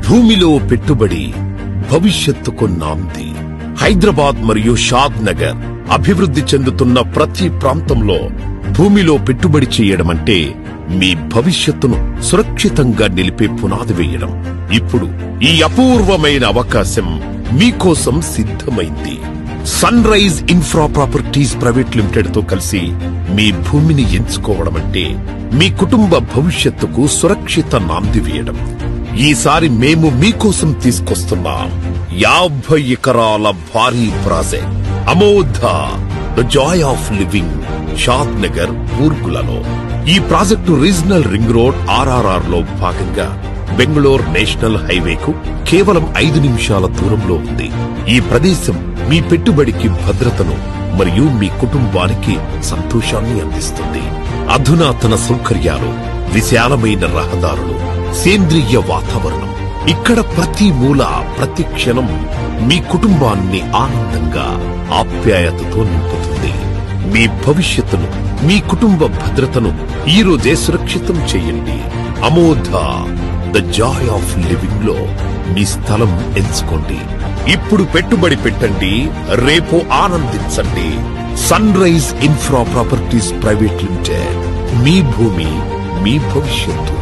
భూమిలో పెట్టుబడి భవిష్యత్తుకు నాంది. హైదరాబాద్ మరియు షాద్ నగర్ అభివృద్ధి చెందుతున్న ప్రతి ప్రాంతంలో భూమిలో పెట్టుబడి చేయడం అంటే మీ భవిష్యత్తును సురక్షితంగా నిలిపే పునాది వేయడం. ఇప్పుడు ఈ అపూర్వమైన అవకాశం మీకోసం సిద్ధమైంది. Sun rise infra properties private limited తో కలిసి మీ భూమిని ఎంచుకోవడం అంటే మీ కుటుంబ భవిష్యత్తుకు సురక్షిత నాంది వేయడం. ఈసారి మేము మీకోసం తీసుకొస్తున్నాం 50 ఎకరాల భారీ project Amodha the joy of living Shadnagar బూర్గులలో. ఈ project regional ring road RRR లో భాగంగా బెంగళూరు నేషనల్ హైవేకు కేవలం 5 నిమిషాల దూరంలో ఉంది. ఈ ప్రదేశం మీ పెట్టుబడికి భద్రతను మరియు మీ కుటుంబానికి సంతోషాన్ని అందిస్తుంది. అధునాతన సౌకర్యాలు, విశాలమైన రహదారులు, సేంద్రియ వాతావరణం. ఇక్కడ ప్రతి మూల, ప్రతి క్షణం మీ కుటుంబాన్ని ఆనందంగా, ఆప్యాయతతో నింపుతుంది. మీ భవిష్యత్తును, మీ కుటుంబ భద్రతను ఈ రోజే సురక్షితం చేయండి. Amodha the joy of living లో మీ స్థలం ఎంచుకోండి. ఇప్పుడు పెట్టుబడి పెట్టండి, రేపు ఆనందించండి. Sun rise infra properties private Limited. మీ భూమి, మీ భవిష్యత్తు.